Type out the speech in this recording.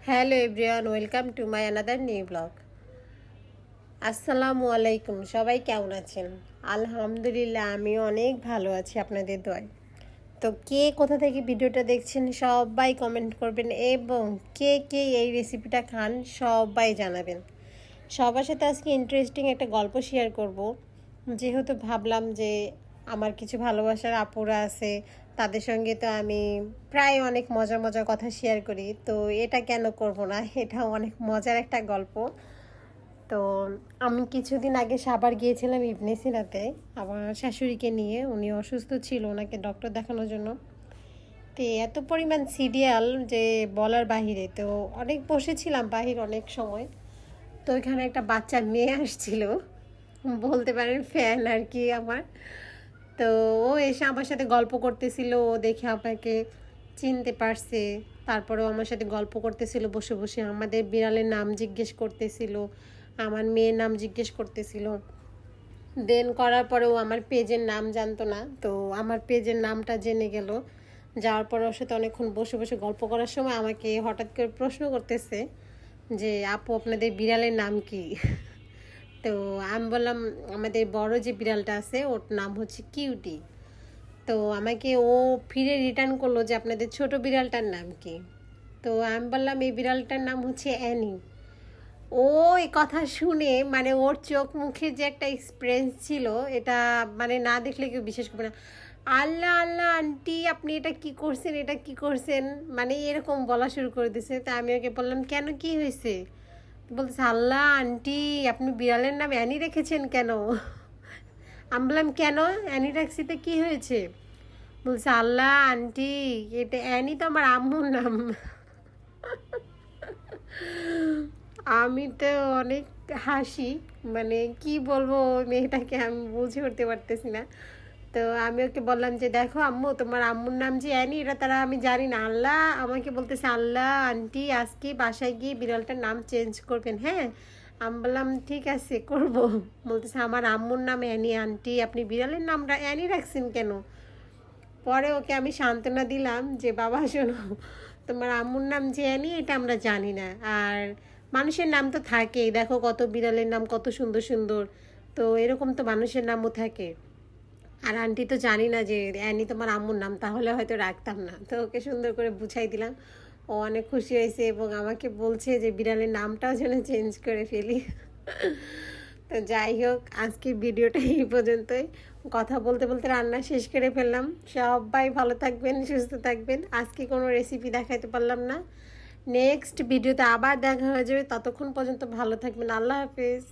Hello everyone, welcome to my another new blog. আসসালামু আলাইকুম। সবাই কেমন আছেন? আলহামদুলিল্লাহ, আমি অনেক ভালো আছি আপনাদের দোয়ায়। তো কে কোথা থেকে ভিডিওটা দেখছেন সবাই কমেন্ট করবেন, এবং কে কে এই রেসিপিটা খান সবাই জানাবেন। সবার সাথে আজকে ইন্টারেস্টিং একটা গল্প শেয়ার করব। যেহেতু ভাবলাম যে আমার কিছু ভালোবাসার আপুরা আছে, তাদের সঙ্গে তো আমি প্রায় অনেক মজার মজার কথা শেয়ার করি, তো এটা কেন করব না, এটাও অনেক মজার একটা গল্প। তো আমি কিছুদিন আগে সাভার গিয়েছিলাম ইবনে সিনাতে আমার শাশুড়িকে নিয়ে। উনি অসুস্থ ছিল, ওনাকে ডক্টর দেখানোর জন্য। তো এত পরিমাণ সিরিয়াল যে বলার বাহিরে, তো অনেক বসেছিলাম বাহির অনেক সময়। তো ওইখানে একটা বাচ্চা মেয়ে আসছিল, বলতে পারেন ফ্যান আর কি আমার। তো ও এসে আমার সাথে গল্প করতেছিল, ও দেখে আমাকে চিনতে পারছে। তারপরেও আমার সাথে গল্প করতেছিল বসে বসে, আমাদের বিড়ালের নাম জিজ্ঞেস করতেছিল, আমার মেয়ের নাম জিজ্ঞেস করতেছিল। দেন করার পরেও আমার পেজের নাম জানতো না, তো আমার পেজের নামটা জেনে গেল। যাওয়ার পরে ওর সাথে অনেকক্ষণ বসে বসে গল্প করার সময় আমাকে হঠাৎ করে প্রশ্ন করতেছে যে আপু, আপনাদের বিড়ালের নাম কি? তো আমি বললাম আমাদের বড় যে বিড়ালটা আছে ওর নাম হচ্ছে কিউটি। তো আমাকে ও ফিরে রিটার্ন করলো যে আপনাদের ছোট বিড়ালটার নাম কি? তো আমি বললাম এই বিড়ালটার নাম হচ্ছে অ্যানি। ও এই কথা শুনে মানে ওর চোখ মুখে যে একটা এক্সপিরিয়েন্স ছিল, এটা মানে না দেখলে কেউ বিশ্বাস করবে না। আল্লাহ আল্লাহ আন্টি, আপনি এটা কি করছেন, এটা কি করছেন, মানে এরকম বলা শুরু করে দিছে। তা আমি ওকে বললাম কেন, কি হয়েছে? বলতেছে আল্লাহ আন্টি, আপনি বিড়ালের নাম অ্যানি রেখেছেন কেন? আমি বললাম কেন, অ্যানি ট্যাক্সিতে কি হয়েছে? বলছে আল্লাহ আন্টি, এটা অ্যানি তো আমার আম্মুর নাম। আমি তো অনেক হাসি, মানে কি বলবো, ওই মেয়েটাকে আমি বুঝে উঠতে পারতেছি না। তো আমি ওকে বললাম যে দেখো আম্মু, তোমার আম্মুর নাম যে অ্যানি, এটা তারা আমি জানি না। আল্লাহ আমাকে বলতেছে আল্লাহ আন্টি, আজকে বাসায় গিয়ে বিড়ালটার নাম চেঞ্জ করবেন, হ্যাঁ? আমি বললাম ঠিক আছে করব। বলতেছে আমার আম্মুর নাম অ্যানি আন্টি, আপনি বিড়ালের নামটা অ্যানি রাখছেন কেন? পরে ওকে আমি সান্ত্বনা দিলাম যে বাবা শোনো, তোমার আম্মুর নাম যে অ্যানি এটা আমরা জানি না, আর মানুষের নাম তো থাকেই, দেখো কত বিড়ালের নাম কত সুন্দর সুন্দর, তো এরকম তো মানুষের নামও থাকে। আর আন্টি তো জানি না যে অ্যানি তোমার আম্মুর নাম, তাহলে হয়তো রাখতাম না। তো ওকে সুন্দর করে বুঝাই দিলাম, ও অনেক খুশি হয়েছে এবং আমাকে বলছে যে বিড়ালের নামটাও যেন চেঞ্জ করে ফেলি। তো যাই হোক, আজকের ভিডিওটা এই পর্যন্তই। কথা বলতে বলতে রান্না শেষ করে ফেললাম। সবাই ভালো থাকবেন, সুস্থ থাকবেন। আজকে কোনো রেসিপি দেখাইতে পারলাম না, নেক্সট ভিডিওতে আবার দেখা হয়ে যাবে। ততক্ষণ পর্যন্ত ভালো থাকবেন। আল্লাহ হাফেজ।